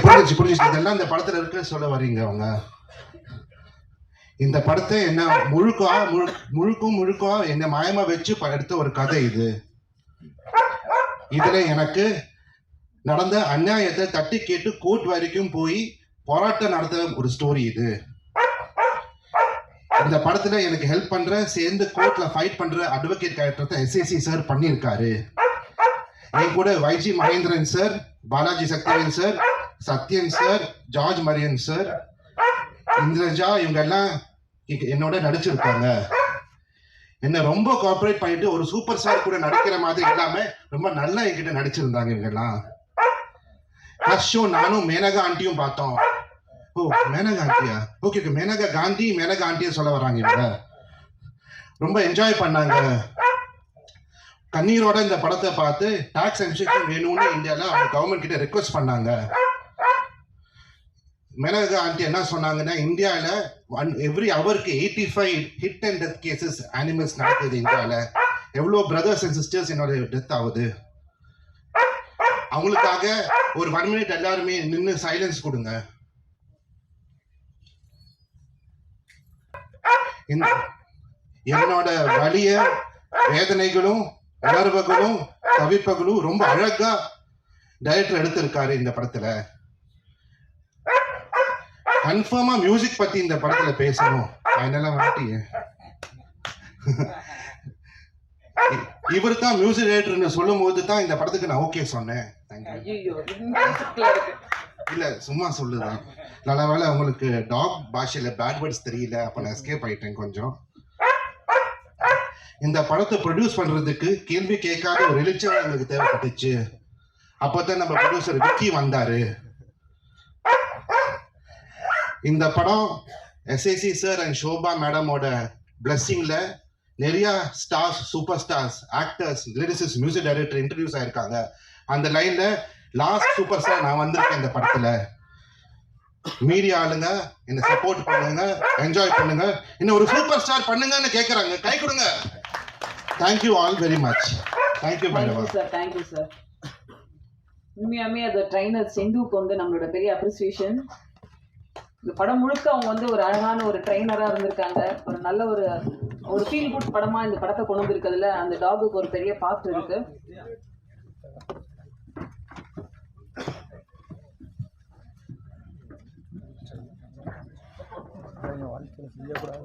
புரிஞ்சிச்சு. இதெல்லாம் இந்த படத்துல இருக்கு சொல்ல வர்றீங்க அவங்க. இந்த படத்தை என்ன முழுக்க என்ன மாயமா வச்சு எடுத்த ஒரு கதை இது. இதுல எனக்கு நடந்த அநியாயத்தை தட்டி கேட்டு கோர்ட் வரைக்கும் போய் போராட்டம் நடத்த ஒரு ஸ்டோரி இது. இந்த படத்துல எனக்கு ஹெல்ப் பண்ற, சேர்ந்து கோர்ட்ல ஃபைட் பண்ற அட்வொகேட் கேரக்டர் எஸ்ஏசி சார் பண்ணியிருக்காரு. என் கூட YG Mahendran sir, Balaji Sakthivel sir, Sathyan sir, George Marian sir, Indraja, இவங்க எல்லாம் என்னோட நடிச்சிருக்காங்க. என்ன ரொம்ப கோஆபரேட் பண்ணிட்டு ஒரு சூப்பர் ஸ்டார் கூட நடிக்கிற மாதிரி இல்லாம ரொம்ப நல்லா என்கிட்ட நடிச்சிருந்தாங்க இவங்க எல்லாம். ஃபர்ஸ்ட் ஷோ நானும் மேனகா ஆண்டியும் பார்த்தோம். ஓ மேனகா ஆண்டியா? ஓகே, மேனகா காந்தி மேனகா ஆண்டியும் சொல்ல வராங்க. இவங்க ரொம்ப என்ஜாய் பண்ணாங்க. கண்ணீரோட இந்த படத்தை பார்த்து டாக்ஸ் எக்ஸம்ஷன் வேணும்னு இந்தியாவில் அவங்க கவர்மெண்ட் கிட்ட ரெக்வஸ்ட் பண்ணாங்க. மேனகா ஆண்டி என்ன சொன்னாங்கன்னா, இந்தியாவில் எவ்ரி ஹவருக்கு 85 hit and death cases animals நடக்குது இந்தியாவில். எவ்வளோ பிரதர்ஸ் அண்ட் சிஸ்டர்ஸ் என்னோட டெத் ஆகுது. அவங்களுக்காக ஒரு 1 மினிட் எல்லாருமே நின்று சைலன்ஸ் கொடுங்க. என்னோட வலிய வேதனைகளும் உணர்வுகளும் தவிப்புகளும் ரொம்ப அழகா டைரக்டர் எடுத்திருக்காரு இந்த படத்துல. கன்ஃபார்மா மியூசிக் பத்தி இந்த படத்துல பேசணும். ஃபைனலா மாட்டியே இவர் தான் மியூசிக் டைரக்டர்னு சொல்லும் போது தான் இந்த படத்துக்கு நான் ஓகே சொன்னேன். இல்ல சும்மா சொல்லுதான். நல்ல வேலை உங்களுக்கு டாக் பாஷையில பேட் வேர்ட்ஸ் தெரியல, அப்ப நான் எஸ்கேப் ஆயிட்டேன் கொஞ்சம். இந்த படத்தை ப்ரொடியூஸ் பண்றதுக்கு கேள்வி கேட்காத ஒரு வெளிச்சம் எங்களுக்கு தேவைப்பட்டுச்சு. அப்பதான் நம்ம ப்ரொடியூசர் விக்கி வந்தாரு. இந்த படம் எஸ்ஏசி சார் அண்ட் ஷோபா மேடமோட பிளஸ்ஸிங்ல நிறைய stars, super stars, actors, lyricist, music director introduce ஆயிருக்காங்க. அந்த லைன்ல லாஸ்ட் சூப்பர் ஸ்டார் நான் வந்திருக்கேன் இந்த படத்துல. மீடியா ஆளுங்க என்ன சப்போர்ட் பண்ணுங்க, என்ஜாய் பண்ணுங்க, இன்னும் ஒரு சூப்பர் ஸ்டார் பண்ணுங்கன்னு கேக்குறாங்க. கை கொடுங்க. Thank you all very much. Thank you madam. Thank you sir. உண்மையாமே அந்த ட்ரைனர் செந்துவுக்கு வந்து நம்மளோட பெரிய அப்ரிசியேஷன். இந்த படம் முழுக்க அவங்க வந்து ஒரு அழகான ஒரு ட்ரைனரா இருந்திருக்காங்க. ஒரு நல்ல ஒரு ஃபீல் குட் படமா இந்த படத்தை கொண்டு வந்திருக்கிறதுல அந்த டாகுக்கு ஒரு பெரிய பார்ட் இருக்கு. வாழ்க்கையில் செய்யக்கூடாது.